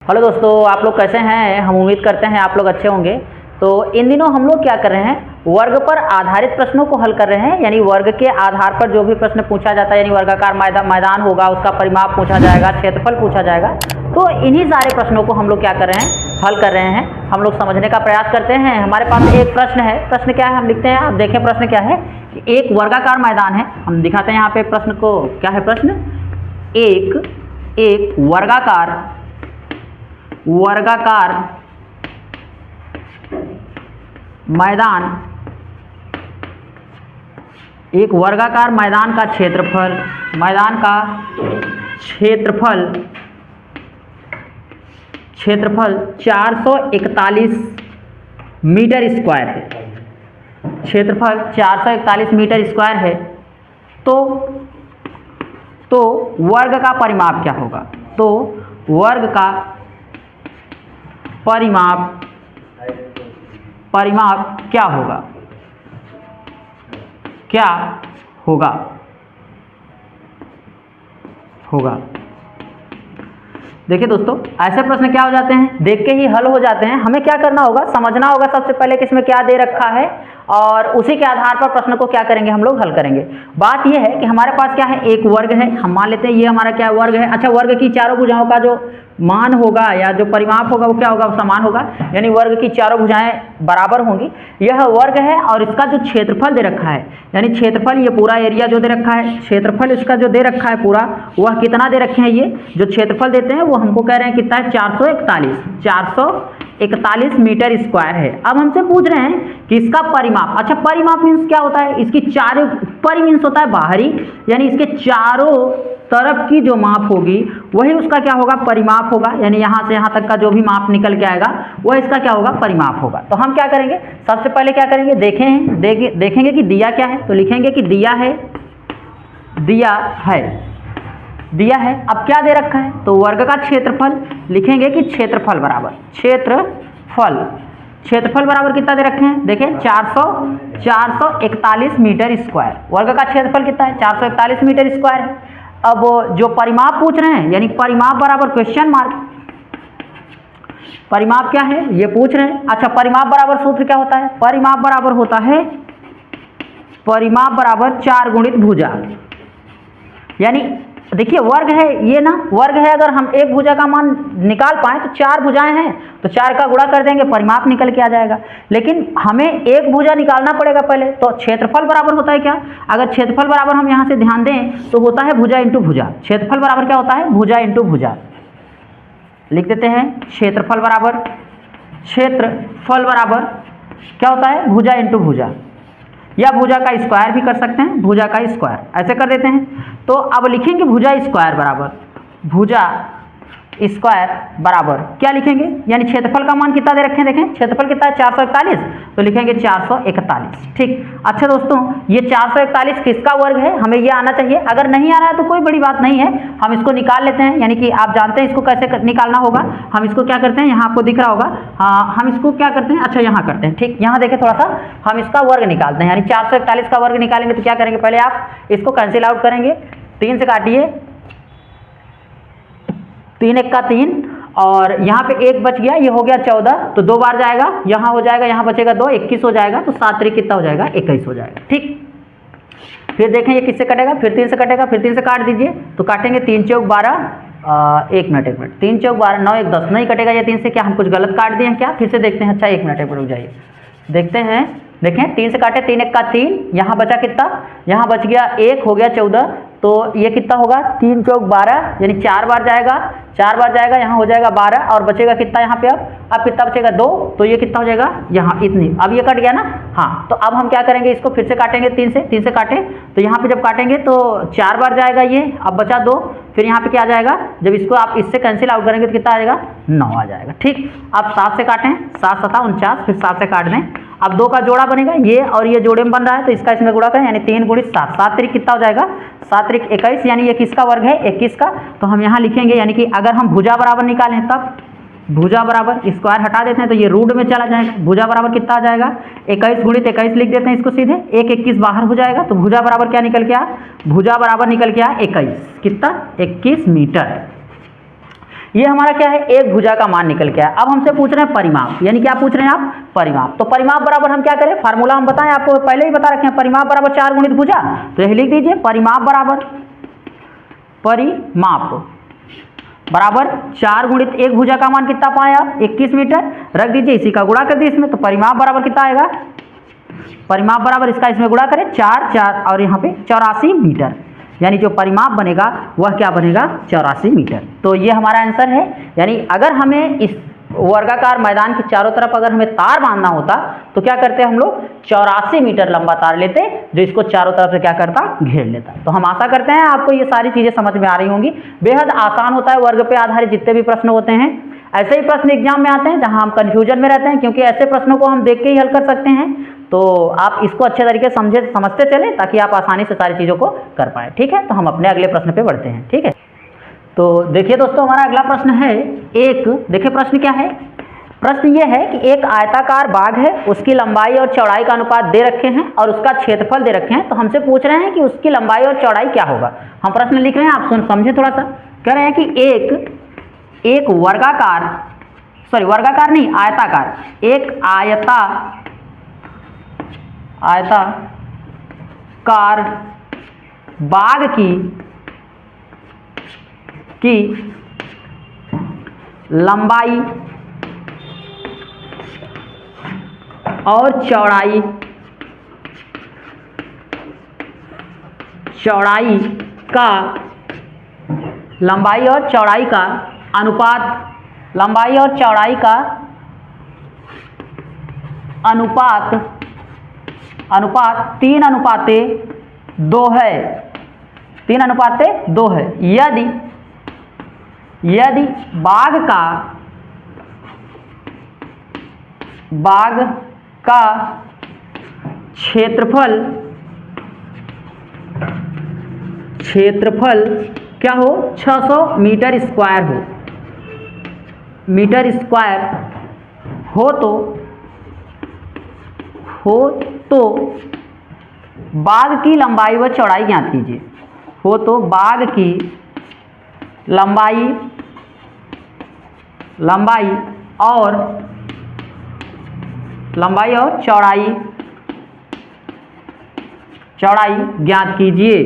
Hello दोस्तों, आप लोग कैसे हैं। हम उम्मीद करते हैं आप लोग अच्छे होंगे। तो इन दिनों हम लोग क्या कर रहे हैं, वर्ग पर आधारित प्रश्नों को हल कर रहे हैं। यानी वर्ग के आधार पर जो भी प्रश्न पूछा जाता है, यानी वर्गाकार मैदान होगा, उसका परिमाप पूछा जाएगा, क्षेत्रफल पूछा जाएगा। तो इन्हीं सारे प्रश्नों को हम लोग क्या कर रहे हैं, हल कर रहे हैं। हम लोग समझने का प्रयास करते हैं। हमारे पास एक प्रश्न है। प्रश्न क्या है हम लिखते हैं, आप देखें प्रश्न क्या है। एक वर्गाकार मैदान है। हम दिखाते हैं यहाँ पे प्रश्न को। क्या है प्रश्न, एक वर्गाकार मैदान, एक वर्गाकार मैदान का क्षेत्रफल 441 मीटर स्क्वायर है। क्षेत्रफल 441 मीटर स्क्वायर है। तो वर्ग का परिमाप क्या होगा। तो वर्ग का परिमाप क्या होगा। देखिए दोस्तों, ऐसे प्रश्न क्या हो जाते हैं, देख के ही हल हो जाते हैं। हमें क्या करना होगा, समझना होगा सबसे पहले कि इसमें क्या दे रखा है, और उसी के आधार पर प्रश्न को क्या करेंगे, हम लोग हल करेंगे। बात यह है कि हमारे पास क्या है, एक वर्ग है। हम मान लेते हैं ये हमारा क्या वर्ग है। अच्छा, वर्ग की चारों भुजाओं का जो मान होगा या जो परिमाप होगा वो क्या होगा, समान होगा। यानी वर्ग की चारों भुजाएं बराबर होंगी। यह वर्ग है और इसका जो क्षेत्रफल दे रखा है, यानी क्षेत्रफल, ये पूरा एरिया जो दे रखा है, क्षेत्रफल इसका जो दे रखा है पूरा, वह कितना दे रखे हैं। ये जो क्षेत्रफल देते हैं वो हमको कह रहे हैं कितना है, 441 मीटर स्क्वायर है। अब हमसे पूछ रहे हैं कि इसका परिमाप। अच्छा, परिमाप मीन्स क्या होता है, इसकी चारों, परि मीन्स होता है बाहरी, यानी इसके चारों तरफ की जो माप होगी वही उसका क्या होगा, परिमाप होगा। यानी यहाँ से यहाँ तक का जो भी माप निकल के आएगा वह इसका क्या होगा, परिमाप होगा। तो हम क्या करेंगे, सबसे पहले क्या करेंगे, देखेंगे कि दिया क्या है। तो लिखेंगे कि दिया है। अब क्या दे रखा है, तो वर्ग का क्षेत्रफल। लिखेंगे कि क्षेत्रफल बराबर कितना दे रखे हैं, देखें 441 मीटर स्क्वायर। वर्ग का क्षेत्रफल कितना है, 441 मीटर स्क्वायर है। अब जो परिमाप पूछ रहे हैं, यानी परिमाप बराबर क्वेश्चन मार्क, परिमाप क्या है ये पूछ रहे हैं। अच्छा, परिमाप बराबर सूत्र क्या होता है, परिमाप बराबर होता है 4 गुणित भुजा। यानी देखिए वर्ग है ये ना, वर्ग है, अगर हम एक भुजा का मान निकाल पाए तो 4 भुजाएं हैं तो 4 का गुणा कर देंगे, परिमाप निकल के आ जाएगा। लेकिन हमें एक भुजा निकालना पड़ेगा पहले। तो क्षेत्रफल बराबर होता है क्या, अगर क्षेत्रफल बराबर हम यहाँ से ध्यान दें तो होता है भुजा इंटू भुजा। क्षेत्रफल बराबर क्या होता है, भुजा इंटू भुजा। लिख देते हैं क्षेत्रफल बराबर क्या होता है, भुजा इंटू भुजा, या भुजा का स्क्वायर भी कर सकते हैं, भुजा का स्क्वायर ऐसे कर देते हैं। तो अब लिखेंगे भुजा स्क्वायर बराबर क्या लिखेंगे, यानी क्षेत्रफल का मान कितना दे रखे हैं, देखें क्षेत्रफल कितना है 441, तो लिखेंगे 441। ठीक। अच्छा दोस्तों, ये 441 किसका वर्ग है, हमें ये आना चाहिए। अगर नहीं आ रहा है तो कोई बड़ी बात नहीं है, हम इसको निकाल लेते हैं। यानी कि आप जानते हैं इसको कैसे निकालना होगा। हम इसको क्या करते हैं, यहाँ आपको दिख रहा होगा, हम इसको क्या करते हैं, अच्छा यहाँ करते हैं। ठीक, यहाँ देखें थोड़ा सा, हम इसका वर्ग निकालते हैं। यानी 441 का वर्ग निकालेंगे तो क्या करेंगे, पहले आप इसको कैंसिल आउट करेंगे, 3 से काटिए, 3 एक का 3, और यहाँ पे 1 बच गया, ये हो गया 14, तो 2 बार जाएगा, यहाँ हो जाएगा, यहाँ बचेगा 2, 21 हो जाएगा। तो 7 3 कितना हो जाएगा, 21 हो जाएगा। ठीक, फिर देखें ये किससे कटेगा, फिर 3 से कटेगा, फिर 3 से काट दीजिए, तो काटेंगे 3 चौक 12, 1 मिनट 3 चौक 12, 9 1 10, नहीं कटेगा ये 3 से। क्या हम कुछ गलत काट दिए हैं क्या, फिर से देखते हैं। अच्छा 1 मिनट रुक जाइए, देखते हैं। देखें 3 से काटे, 3 एक का 3, यहाँ बचा कितना, यहाँ बच गया 1, हो गया 14, तो ये कितना होगा, 3 चौक 12, यानी 4 बार जाएगा, यहाँ हो जाएगा 12, और बचेगा कितना यहाँ पे, अब कितना बचेगा 2, तो ये कितना हो जाएगा यहाँ इतनी। अब ये कट गया ना, हाँ। तो अब हम क्या करेंगे, इसको फिर से काटेंगे, 3 से काटें, तो यहाँ पे जब काटेंगे तो 4 बार जाएगा ये, अब बचा 2, फिर यहाँ पे क्या आ जाएगा, जब इसको आप इससे कैंसिल आउट करेंगे तो कितना आ जाएगा, 9 आ जाएगा। ठीक, अब 7 से काटें, 7 7 49, फिर 7 से काट दें, अब 2 का जोड़ा बनेगा, ये और ये जोड़े में बन रहा है, तो इसका इसमें गुणा करें, यानी 3 गुणित 7, 7 त्रिक कितना हो जाएगा, 7 त्रिक 21, यानी ये किसका वर्ग है, 21 का। तो हम यहाँ लिखेंगे, यानी कि अगर हम भुजा बराबर निकालें तब भुजा बराबर स्क्वायर हटा देते हैं तो ये रूट में चला जाएगा। भुजा बराबर कितना आ जाएगा, 21 गुणित 21 लिख देते हैं इसको सीधे, 1 21 बाहर हो जाएगा, तो भुजा बराबर क्या निकल के आया, भुजा बराबर निकल के आया 21, कितना 21 मीटर। ये हमारा क्या है, एक भुजा का मान निकल के आया। अब हमसे पूछ रहे हैं परिमाप, यानी क्या पूछ रहे हैं आप, परिमाप। तो परिमाप बराबर हम क्या करें, फार्मूला हम बताएं, आपको पहले ही बता रखे हैं, परिमाप बराबर 4 गुणित भुजा। तो यही लिख दीजिए, परिमाप बराबर 4 गुणित एक भुजा का मान कितना पाए आप, 21 मीटर। रख दीजिए, इसी का गुणा कर दीजिए इसमें, तो परिमाप बराबर कितना आएगा, परिमाप बराबर इसका इसमें गुणा करें 4 और यहाँ पे 84 मीटर, यानी जो परिमाप बनेगा वह क्या बनेगा, 84 मीटर। तो ये हमारा आंसर है। यानी अगर हमें इस वर्गाकार मैदान के चारों तरफ अगर हमें तार बांधना होता तो क्या करते हम लोग, 84 मीटर लंबा तार लेते, जो इसको चारों तरफ से क्या करता, घेर लेता। तो हम आशा करते हैं आपको ये सारी चीज़ें समझ में आ रही होंगी। बेहद आसान होता है वर्ग पे आधारित जितने भी प्रश्न होते हैं। ऐसे ही प्रश्न एग्जाम में आते हैं जहां हम कंफ्यूजन में रहते हैं, क्योंकि ऐसे प्रश्नों को हम देख के ही हल कर सकते हैं। तो आप इसको अच्छे तरीके से समझते चले, ताकि आप आसानी से सारी चीज़ों को कर पाए। ठीक है, तो हम अपने अगले प्रश्न पे बढ़ते हैं। ठीक है, तो देखिए दोस्तों, हमारा अगला प्रश्न है देखिए प्रश्न क्या है। प्रश्न ये है कि एक आयताकार बाग है, उसकी लंबाई और चौड़ाई का अनुपात दे रखे हैं और उसका क्षेत्रफल दे रखे हैं। तो हमसे पूछ रहे हैं कि उसकी लंबाई और चौड़ाई क्या होगा। हम प्रश्न लिख रहे हैं, आप समझे थोड़ा सा। कह रहे हैं कि एक आयताकार, एक आयताकार बाग की लंबाई और चौड़ाई का अनुपात 3:2 है। 3:2 है। यदि बाग का क्षेत्रफल क्या हो, 600 मीटर स्क्वायर हो तो बाग की लंबाई व चौड़ाई ज्ञात कीजिए। बाग की लंबाई और चौड़ाई ज्ञात कीजिए।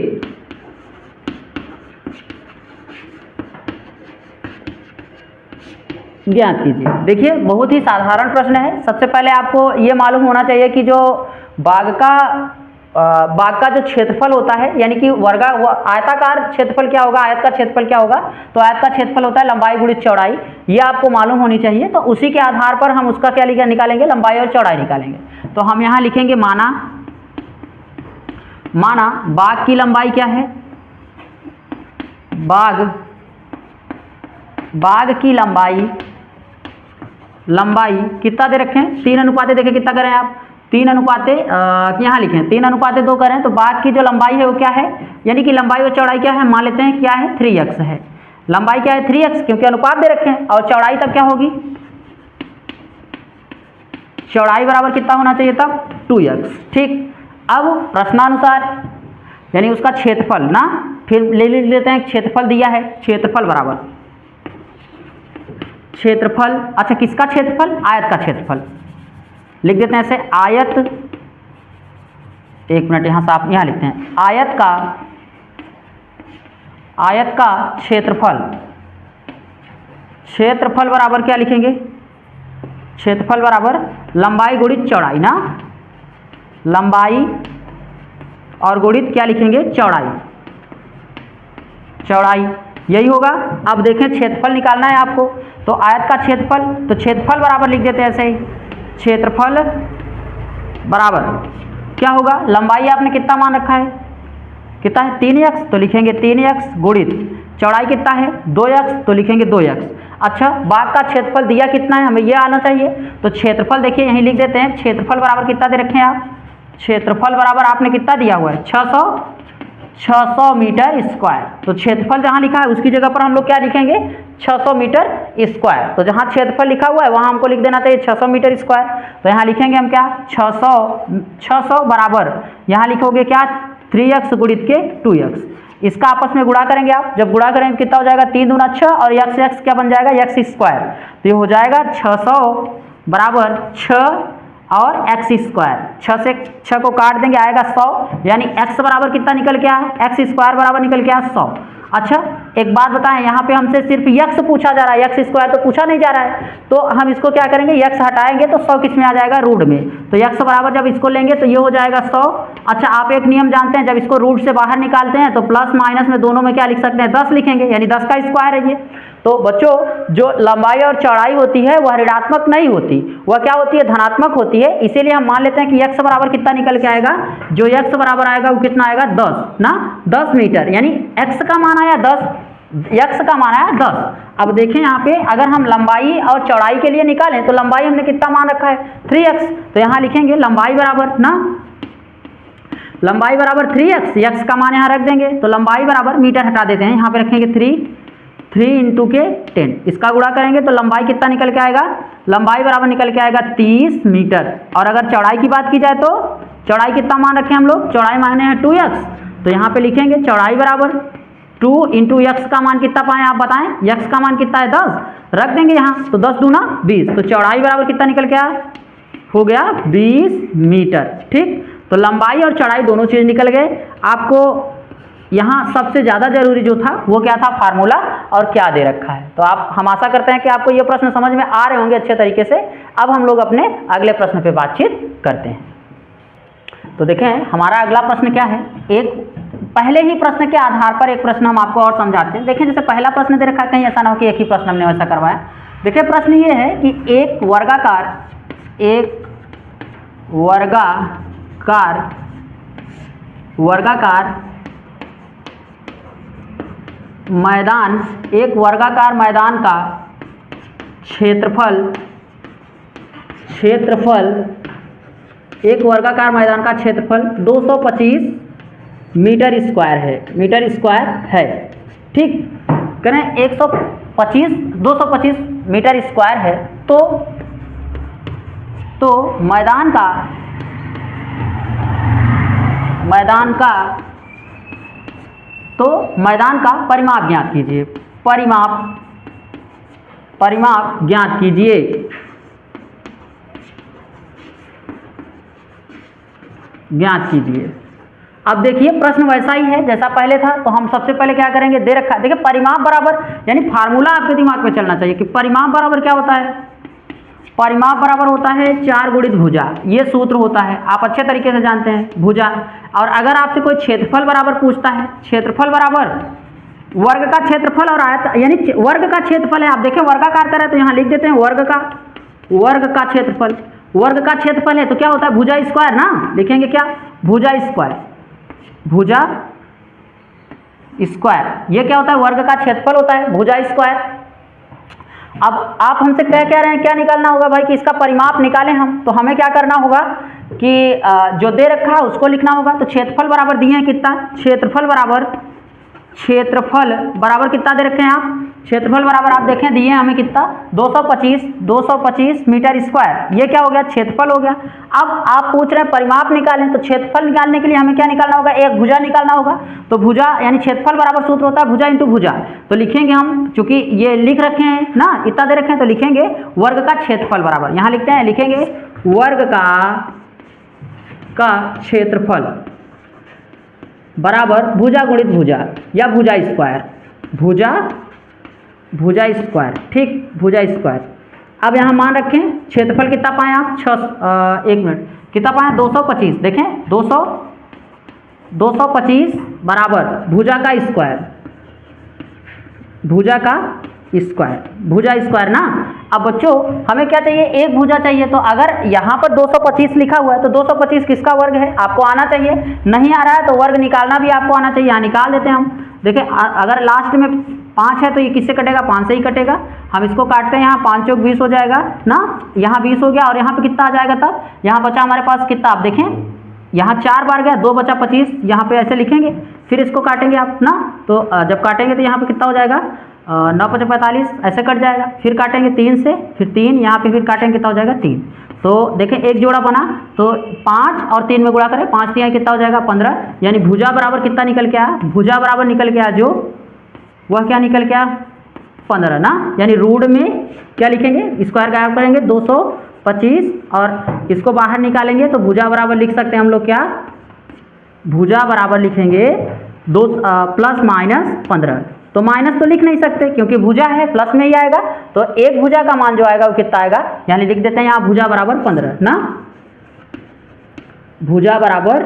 देखिए, बहुत ही साधारण प्रश्न है। सबसे पहले आपको ये मालूम होना चाहिए कि जो बाग का जो क्षेत्रफल होता है, यानी कि आयताकार क्षेत्रफल क्या होगा, आयत का क्षेत्रफल क्या होगा, तो आयत का क्षेत्रफल होता है लंबाई गुणित चौड़ाई। ये आपको मालूम होनी चाहिए। तो उसी के आधार पर हम उसका क्या निकालेंगे, लंबाई और चौड़ाई निकालेंगे। तो हम यहाँ लिखेंगे माना बाग की लंबाई क्या है, बाग की लंबाई कितना दे रखे हैं, 3:2 देखें कितना करें आप, 3:2 यहाँ लिखें 3:2 करें तो बाग की जो लंबाई है वो क्या है, यानी कि लंबाई और चौड़ाई क्या है, मान लेते हैं क्या है, 3x है। लंबाई क्या है, 3x, क्योंकि अनुपात दे रखे हैं। और चौड़ाई तब क्या होगी, चौड़ाई बराबर कितना होना चाहिए तब, 2x। ठीक, अब प्रश्नानुसार यानी उसका क्षेत्रफल ना, फिर ले लेते हैं, क्षेत्रफल दिया है, क्षेत्रफल बराबर अच्छा किसका क्षेत्रफल, आयत का क्षेत्रफल। लिख देते हैं ऐसे, आयत, एक मिनट यहाँ साफ, यहाँ लिखते हैं आयत का क्षेत्रफल बराबर क्या लिखेंगे, क्षेत्रफल बराबर लंबाई गुणित चौड़ाई ना, लंबाई और गुणित क्या लिखेंगे, चौड़ाई, यही होगा। अब देखें क्षेत्रफल निकालना है आपको, तो आयत का क्षेत्रफल, तो क्षेत्रफल बराबर लिख देते हैं ऐसे ही, क्षेत्रफल बराबर क्या होगा, लंबाई आपने कितना मान रखा है, कितना है 3x, तो लिखेंगे 3x गुणित चौड़ाई कितना है 2x, तो लिखेंगे 2x। अच्छा, बाग का क्षेत्रफल दिया कितना है, हमें यह आना चाहिए। तो क्षेत्रफल देखिए यहीं लिख देते हैं, क्षेत्रफल बराबर कितना दे रखे हैं आप, क्षेत्रफल बराबर आपने कितना दिया हुआ है 600 मीटर स्क्वायर। तो क्षेत्रफल जहां लिखा है उसकी जगह पर हम लोग क्या लिखेंगे, 600 मीटर स्क्वायर। तो जहां क्षेत्रफल लिखा हुआ है वहां हमको लिख देना चाहिए 600 मीटर स्क्वायर। तो यहाँ लिखेंगे हम क्या, 600 बराबर यहाँ लिखोगे क्या 3x गुणित के 2x, इसका आपस में गुणा करेंगे आप, जब गुणा करेंगे कितना हो जाएगा 3 दूना 6 और x क्या बन जाएगा x स्क्वायर, तो ये हो जाएगा 600 बराबर 6 और x स्क्वायर, 6 से 6 को काट देंगे आएगा 100, यानी x बराबर कितना निकल के आया, x स्क्वायर बराबर निकल के आया 100। अच्छा एक बात बताएं, यहाँ पे हमसे सिर्फ x पूछा जा रहा है, x स्क्वायर तो पूछा नहीं जा रहा है, तो हम इसको क्या करेंगे x हटाएंगे तो 100 किस में आ जाएगा, रूट में, तो x बराबर जब इसको लेंगे तो ये हो जाएगा 100। अच्छा आप एक नियम जानते हैं, जब इसको रूट से बाहर निकालते हैं तो प्लस माइनस में दोनों में क्या लिख सकते हैं 10 लिखेंगे, यानी 10 का स्क्वायर है ये। तो बच्चों जो लंबाई और चौड़ाई होती है वह ऋणात्मक नहीं होती, वह क्या होती है, धनात्मक होती है, इसीलिए हम मान लेते हैं कि x बराबर कितना निकल के आएगा, जो x बराबर आएगा वो कितना आएगा 10 ना, 10 मीटर, यानी x का मान आया 10, x का मान आया 10। अब देखें यहाँ पे अगर हम लंबाई और चौड़ाई के लिए निकालें तो लंबाई हमने कितना मान रखा है 3x, तो यहाँ लिखेंगे लंबाई बराबर ना, लंबाई बराबर 3x, x का मान यहाँ रख देंगे तो लंबाई बराबर, मीटर हटा देते हैं, यहाँ पे रखेंगे 3 इंटू के 10, इसका गुणा करेंगे तो लंबाई कितना निकल के आएगा, लंबाई बराबर निकल के आएगा 30 मीटर। और अगर चौड़ाई की बात की जाए तो चौड़ाई कितना मान रखे हम लोग, चौड़ाई माने हैं 2x, तो यहाँ पे लिखेंगे चौड़ाई बराबर 2 इंटू एक्स का मान कितना पाएं आप बताएं, x का मान कितना है 10, रख देंगे यहाँ, तो 10 दूना 20, तो चौड़ाई बराबर कितना निकल के आया, हो गया 20 मीटर। ठीक, तो लंबाई और चौड़ाई दोनों चीज़ निकल गए। आपको यहाँ सबसे ज़्यादा जरूरी जो था वो क्या था, फार्मूला और क्या दे रखा है। तो आप, हम आशा करते हैं कि आपको ये प्रश्न समझ में आ रहे होंगे अच्छे तरीके से। अब हम लोग अपने अगले प्रश्न पे बातचीत करते हैं। तो देखें हमारा अगला प्रश्न क्या है, एक पहले ही प्रश्न के आधार पर एक प्रश्न हम आपको और समझाते हैं। देखें जैसे पहला प्रश्न दे रखा है, कहीं ऐसा ना हो कि एक ही प्रश्न हमने वैसा करवाया। देखिए प्रश्न ये है कि एक वर्गाकार मैदान का क्षेत्रफल एक वर्गाकार मैदान का क्षेत्रफल 225 मीटर स्क्वायर है। ठीक, करें 225 मीटर स्क्वायर है, तो मैदान का परिमाप ज्ञात कीजिए, परिमाप ज्ञात कीजिए। अब देखिए प्रश्न वैसा ही है जैसा पहले था, तो हम सबसे पहले क्या करेंगे, दे रखा है, देखिए परिमाप बराबर, यानी फार्मूला आपके दिमाग में चलना चाहिए कि परिमाप बराबर क्या होता है, परिमाप बराबर होता है 4 गुणित भुजा, ये सूत्र होता है, आप अच्छे तरीके से जानते हैं भुजा। और अगर आपसे कोई क्षेत्रफल बराबर पूछता है, क्षेत्रफल बराबर वर्ग का क्षेत्रफल और आयत, यानी वर्ग का क्षेत्रफल है, आप देखें वर्गाकार तरह, तो यहाँ लिख देते हैं वर्ग का क्षेत्रफल है, तो क्या होता है भुजा स्क्वायर ना, लिखेंगे क्या, भुजा स्क्वायर, ये क्या होता है वर्ग का क्षेत्रफल होता है भुजा स्क्वायर। अब आप हमसे कह रहे हैं क्या निकालना होगा भाई कि इसका परिमाप निकालें हम, तो हमें क्या करना होगा कि जो दे रखा है उसको लिखना होगा। तो क्षेत्रफल बराबर दिए हैं कितना, क्षेत्रफल बराबर कितना दे रखे हैं आप, क्षेत्रफल बराबर आप देखें दिए हैं हमें कितना 225 मीटर स्क्वायर, ये क्या हो गया क्षेत्रफल हो गया। अब आप पूछ रहे हैं परिमाप निकालें, तो क्षेत्रफल निकालने के लिए हमें क्या निकालना होगा, एक भुजा निकालना होगा। तो भुजा यानी क्षेत्रफल बराबर सूत्र होता है भुजा इंटू भुजा, तो लिखेंगे हम, चूंकि ये लिख रखे हैं ना, इतना दे रखे हैं, तो लिखेंगे वर्ग का क्षेत्रफल बराबर, यहाँ लिखते हैं, लिखेंगे वर्ग का क्षेत्रफल बराबर भुजा गुणित भुजा या भुजा स्क्वायर, ठीक, भुजा स्क्वायर। अब यहाँ मान रखें क्षेत्रफल कितना पाएँ आप, 1 मिनट कितना पाएँ 225, देखें 225 बराबर भुजा स्क्वायर ना। अब बच्चों हमें क्या चाहिए, एक भुजा चाहिए, तो अगर यहाँ पर 225 लिखा हुआ है तो 225 किसका वर्ग है, आपको आना चाहिए, नहीं आ रहा है तो वर्ग निकालना भी आपको आना चाहिए, यहाँ निकाल देते हैं हम। देखिए अगर लास्ट में 5 है तो ये किससे कटेगा, 5 से ही कटेगा, हम इसको काटते हैं, यहाँ 5 चौक 20 हो जाएगा ना, यहाँ 20 हो गया, और यहाँ पे कितना आ जाएगा, तब यहाँ बचा हमारे पास कितना, आप देखें यहाँ 4 बार गया, 2 बचा 25, यहाँ पे ऐसे लिखेंगे, फिर इसको काटेंगे आप ना, तो जब काटेंगे तो यहाँ पे कितना हो जाएगा 9 × 45 ऐसे कट जाएगा, फिर काटेंगे 3 से, फिर 3 यहाँ पे, फिर काटेंगे कितना हो जाएगा 3, तो देखें एक जोड़ा बना, तो 5 और 3 में गुणा करें, 5 3 कितना हो जाएगा 15, यानी भुजा बराबर कितना निकल के आया, भुजा बराबर निकल के आया जो वह क्या निकल के आया 15 ना, यानी रूट में क्या लिखेंगे, स्क्वायर गायब करेंगे 225 और इसको बाहर निकालेंगे तो भुजा बराबर लिख सकते हैं हम लोग क्या, भुजा बराबर लिखेंगे 2 प्लस माइनस 15, तो माइनस तो लिख नहीं सकते क्योंकि भुजा है, प्लस में ही आएगा, तो एक भुजा का मान जो आएगा वो कितना आएगा, यानी लिख देते हैं यहाँ भुजा बराबर 15 ना, भुजा बराबर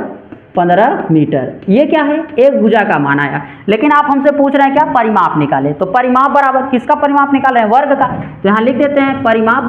15 मीटर। ये क्या है, एक भुजा का मान आया। लेकिन आप हमसे पूछ रहे हैं क्या, परिमाप निकाले, तो परिमाप बराबर किसका परिमाप निकाल रहे हैं, वर्ग का, तो यहाँ लिख देते हैं परिमाप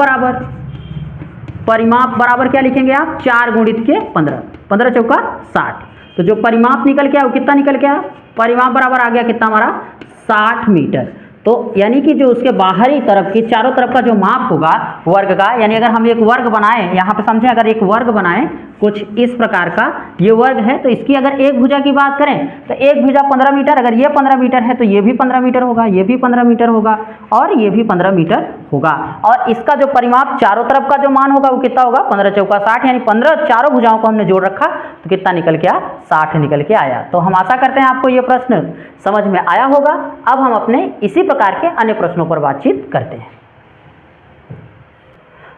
बराबर क्या लिखेंगे आप, 4 गुणित के 15, 15 चौका 60, तो जो परिमाप निकल के आया वो कितना निकल के आया, परिमाप बराबर आ गया कितना हमारा 60 मीटर। तो यानी कि जो उसके बाहरी तरफ की चारों तरफ का जो माप होगा वर्ग का, यानी अगर हम एक वर्ग बनाएं, यहाँ पे समझें अगर एक वर्ग बनाएं कुछ इस प्रकार का, ये वर्ग है, तो इसकी अगर एक भुजा की बात करें तो एक भुजा 15 मीटर, अगर ये 15 मीटर है तो ये भी 15 मीटर होगा, ये भी 15 मीटर होगा और ये भी 15 मीटर होगा, और इसका जो परिमाप चारों तरफ का जो मान होगा वो कितना होगा 15 चौका 60, यानी 15 चारों भुजाओं को हमने जोड़ रखा तो कितना निकल के आया 60 निकल के आया। तो हम आशा करते हैं आपको ये प्रश्न समझ में आया होगा। अब हम अपने इसी प्रकार के अन्य प्रश्नों पर बातचीत करते हैं।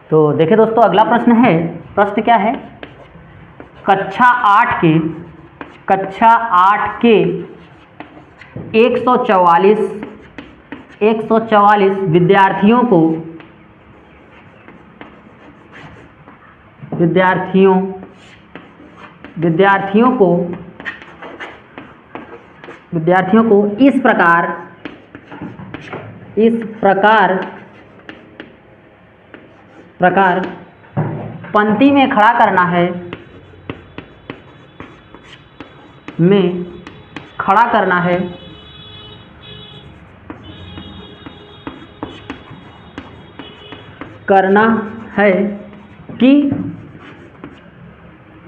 तो देखिए दोस्तों, अगला प्रश्न है, प्रश्न क्या है, कक्षा 8 के 144 विद्यार्थियों को इस प्रकार पंक्ति में खड़ा करना है,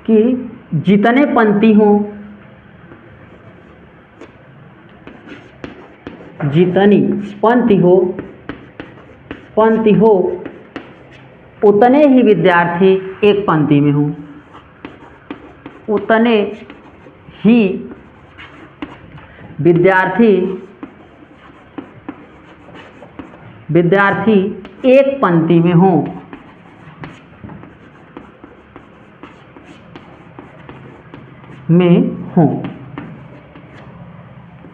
कि जितने पंक्ति हो उतने ही विद्यार्थी एक पंक्ति में हों, उतने ही विद्यार्थी एक पंक्ति में हों।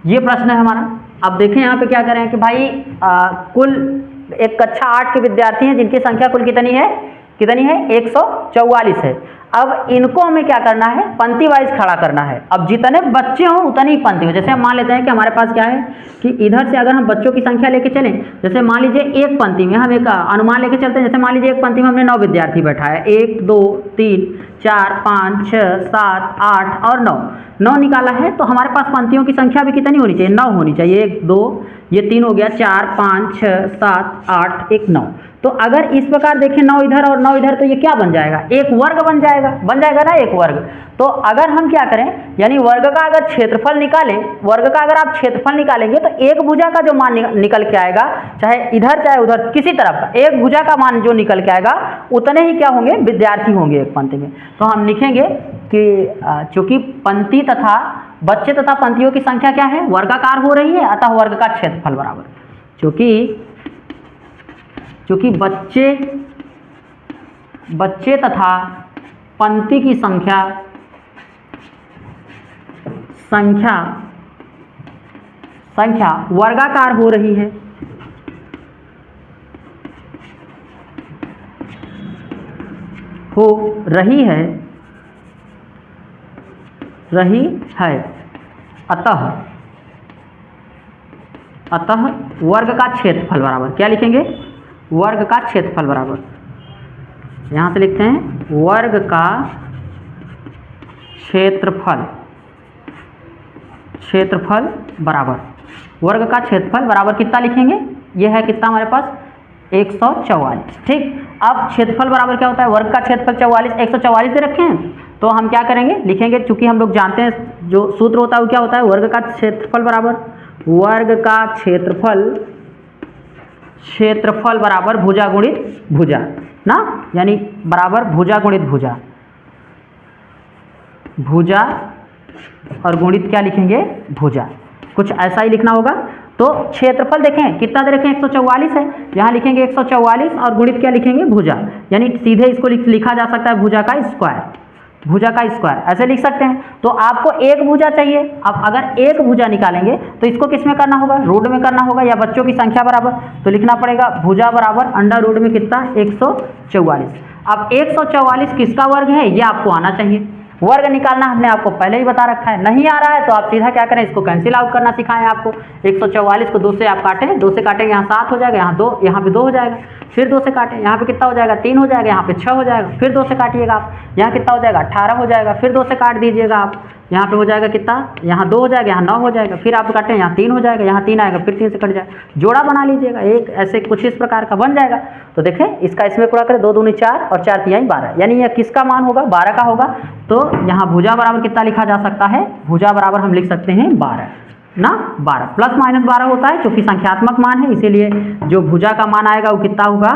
ये प्रश्न है हमारा। अब देखें यहाँ पे क्या करें कि भाई कुल एक कक्षा 8 के विद्यार्थी हैं जिनकी संख्या कुल कितनी है 144 है। अब इनको हमें क्या करना है, पंक्ति वाइज खड़ा करना है। अब जितने बच्चे हों उतनी ही पंक्ति हो। जैसे हम मान लेते हैं कि हमारे पास क्या है कि इधर से अगर हम बच्चों की संख्या लेके चलें, जैसे मान लीजिए एक पंक्ति में हम एक अनुमान लेके चलते हैं, जैसे मान लीजिए एक पंक्ति में हमने 9 विद्यार्थी बैठा है, 1 2 3 4 5 6 7 8 और 9 निकाला है। तो हमारे पास पंक्तियों की संख्या भी कितनी होनी चाहिए, 9 होनी चाहिए। 1 2 ये 3 हो गया, 4 5 6 7 8 1 9। तो अगर इस प्रकार देखें 9 इधर और 9 इधर, तो ये क्या बन जाएगा, एक वर्ग बन जाएगा ना, एक वर्ग। तो अगर हम क्या करें, यानी वर्ग का अगर क्षेत्रफल निकालें, वर्ग का अगर आप क्षेत्रफल निकालेंगे तो एक भुजा का जो मान निकल के आएगा, चाहे इधर चाहे उधर किसी तरफ का, एक भुजा का मान जो निकल के आएगा उतने ही क्या होंगे, विद्यार्थी होंगे एक पंक्ति में। तो हम लिखेंगे कि चूंकि पंक्ति तथा बच्चे तथा पंक्तियों की संख्या क्या है, वर्गाकार हो रही है, अतः वर्ग का क्षेत्रफल बराबर, चूंकि बच्चे तथा पंक्ति की संख्या वर्गाकार हो रही है, अतः वर्ग का क्षेत्रफल बराबर क्या लिखेंगे, वर्ग का क्षेत्रफल बराबर, यहाँ से लिखते हैं वर्ग का क्षेत्रफल बराबर, वर्ग का क्षेत्रफल बराबर कितना लिखेंगे, यह है कितना हमारे पास 144। ठीक, अब क्षेत्रफल बराबर क्या होता है, वर्ग का क्षेत्रफल 144 दे रखे हैं, तो हम क्या करेंगे, लिखेंगे, चूंकि हम लोग जानते हैं जो सूत्र होता है वो क्या होता है, वर्ग का क्षेत्रफल बराबर, वर्ग का क्षेत्रफल बराबर भुजा गुणित भुजा। ना, यानी बराबर भुजा गुणित भुजा, भुजा और गुणित क्या लिखेंगे, भुजा, कुछ ऐसा ही लिखना होगा। तो क्षेत्रफल देखें कितना दे रखें 144 है, यहाँ लिखेंगे 144 और गुणित क्या लिखेंगे, भुजा, यानी सीधे इसको लिखा जा सकता है भुजा का स्क्वायर, भुजा का स्क्वायर ऐसे लिख सकते हैं। तो आपको एक भुजा चाहिए, अब अगर एक भुजा निकालेंगे तो इसको किस में करना होगा, रूट में करना होगा या बच्चों की संख्या बराबर, तो लिखना पड़ेगा भुजा बराबर अंडर रूट में कितना 144। अब 144 किसका वर्ग है ये आपको आना चाहिए, वर्ग निकालना हमने आपको पहले ही बता रखा है। नहीं आ रहा है तो आप सीधा क्या करें, इसको कैंसिल आउट करना सिखाएं आपको। 144 को 2 से आप काटें, 2 से काटेंगे यहाँ 7 हो जाएगा, यहाँ 2, यहाँ पे 2 हो जाएगा, फिर 2 से काटें, यहाँ पे कितना हो जाएगा 3 हो जाएगा, यहाँ पे 6 हो जाएगा, फिर 2 से काटिएगा आप, यहाँ कितना हो जाएगा 18 हो जाएगा, फिर 2 से काट दीजिएगा आप, यहाँ पे हो जाएगा कितना, यहाँ 2 हो जाएगा, यहाँ 9 हो जाएगा, फिर आप काटें यहाँ 3 हो जाएगा, यहाँ 3 आएगा, फिर 3 से कट जाएगा, जोड़ा बना लीजिएगा एक, ऐसे कुछ इस प्रकार का बन जाएगा। तो देखें इसका इसमें पूरा करें, 2 दूनी 4 और 4 तिहाई 12, यानी यह किसका मान होगा, 12 का होगा। तो यहाँ भुजा बराबर कितना लिखा जा सकता है, भुजा बराबर हम लिख सकते हैं 12 ना, 12 प्लस माइनस 12 होता है क्योंकि संख्यात्मक मान है, इसीलिए जो भुजा का मान आएगा वो कितना होगा,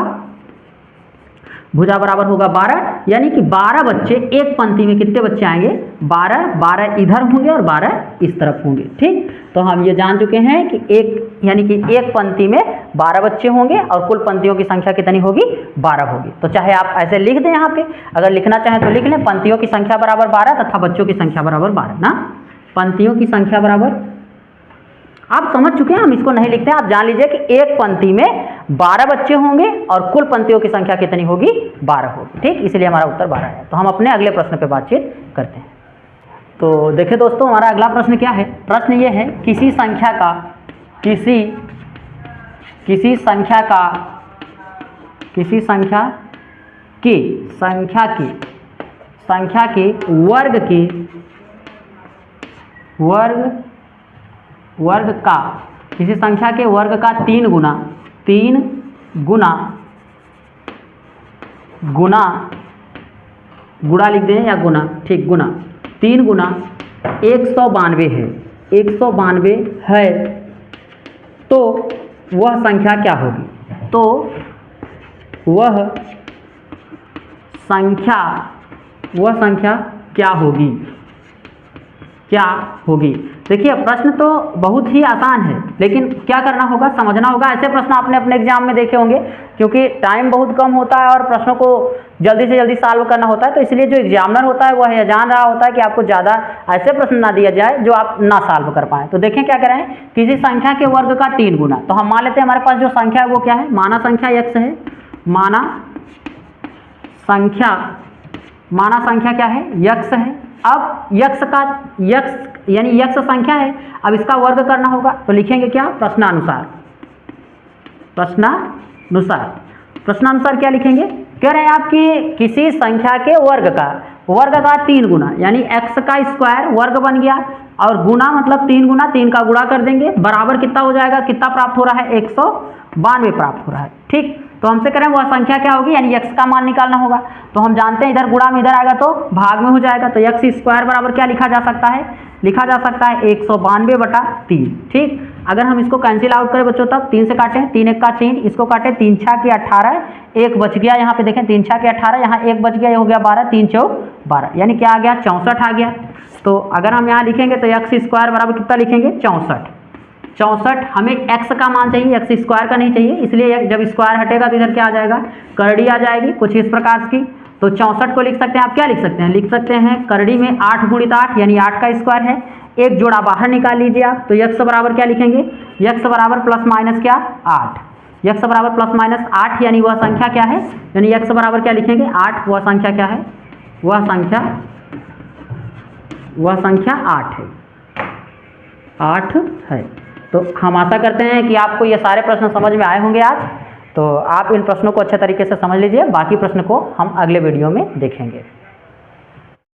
भुजा बराबर होगा 12, यानी कि 12 बच्चे एक पंक्ति में कितने बच्चे आएंगे, 12 इधर होंगे और 12 इस तरफ होंगे। ठीक, तो हम ये जान चुके हैं कि एक यानी कि एक पंक्ति में 12 बच्चे होंगे और कुल पंक्तियों की संख्या कितनी होगी, 12 होगी। तो चाहे आप ऐसे लिख दें, यहाँ पे अगर लिखना चाहें तो लिख लें, पंक्तियों की संख्या बराबर 12 तथा बच्चों की संख्या बराबर 12 ना, पंक्तियों की संख्या बराबर, आप समझ चुके हैं, हम इसको नहीं लिखते हैं, आप जान लीजिए कि एक पंक्ति में 12 बच्चे होंगे और कुल पंक्तियों की संख्या कितनी होगी, 12 होगी। ठीक, इसलिए हमारा उत्तर 12 है। तो हम अपने अगले प्रश्न पे बातचीत करते हैं। तो देखिए दोस्तों, हमारा अगला प्रश्न क्या है, प्रश्न ये है, किसी संख्या के वर्ग का 3 गुणा लिख दें या गुना, ठीक, गुना 3 गुना 192 है, 192 है, तो वह संख्या क्या होगी, तो वह संख्या क्या होगी। देखिए प्रश्न तो बहुत ही आसान है, लेकिन क्या करना होगा, समझना होगा। ऐसे प्रश्न आपने अपने एग्जाम में देखे होंगे, क्योंकि टाइम बहुत कम होता है और प्रश्नों को जल्दी से जल्दी सॉल्व करना होता है, तो इसलिए जो एग्जामिनर होता है वह जान रहा होता है कि आपको ज़्यादा ऐसे प्रश्न ना दिया जाए जो आप ना सॉल्व कर पाएँ। तो देखें क्या करें, किसी संख्या के वर्ग का 3 गुना, तो हम मान लेते हैं हमारे पास जो संख्या है वो क्या है, माना संख्या x है, माना संख्या क्या है, x है। अब x यानी x संख्या है, अब इसका वर्ग करना होगा, तो लिखेंगे क्या, प्रश्नानुसार क्या लिखेंगे, कह रहे हैं आप कि किसी संख्या के वर्ग का 3 गुना, यानी x का स्क्वायर वर्ग बन गया, और गुना मतलब 3 गुना, 3 का गुणा कर देंगे, बराबर कितना हो जाएगा, कितना प्राप्त हो रहा है, 192 प्राप्त हो रहा है। ठीक, तो हमसे करें वह संख्या क्या होगी, यानी x का मान निकालना होगा। तो हम जानते हैं इधर गुणा में इधर आएगा तो भाग में हो जाएगा, तो x स्क्वायर बराबर क्या लिखा जा सकता है, 192/3। ठीक, अगर हम इसको कैंसिल आउट करें बच्चों, तब 3 से काटें, 3 1 का 3, इसको काटें, 3 6 के 18, 1 बच गया, यहाँ पे देखें 3 6 के 18, यहाँ 1 बच गया, ये हो गया 12, 3 4 12, यानी क्या आ गया, 64 आ गया। तो अगर हम यहाँ लिखेंगे तो x स्क्वायर बराबर कितना लिखेंगे, 64। हमें x का मान चाहिए, x स्क्वायर का नहीं चाहिए, इसलिए जब स्क्वायर हटेगा तो इधर क्या आ जाएगा, करड़ी आ जाएगी कुछ इस प्रकार की। तो 64 को लिख सकते हैं, आप क्या लिख सकते हैं, करड़ी में 8 गुणित 8 यानी 8 का स्क्वायर है, एक जोड़ा बाहर निकाल लीजिए आप, तो x बराबर क्या लिखेंगे, x बराबर प्लस माइनस क्या 8, x बराबर प्लस माइनस 8, यानी वह संख्या क्या है, यानी x बराबर क्या लिखेंगे 8, वह संख्या क्या है, वह संख्या 8 है। तो हम आशा करते हैं कि आपको ये सारे प्रश्न समझ में आए होंगे आज। तो आप इन प्रश्नों को अच्छे तरीके से समझ लीजिए, बाकी प्रश्न को हम अगले वीडियो में देखेंगे।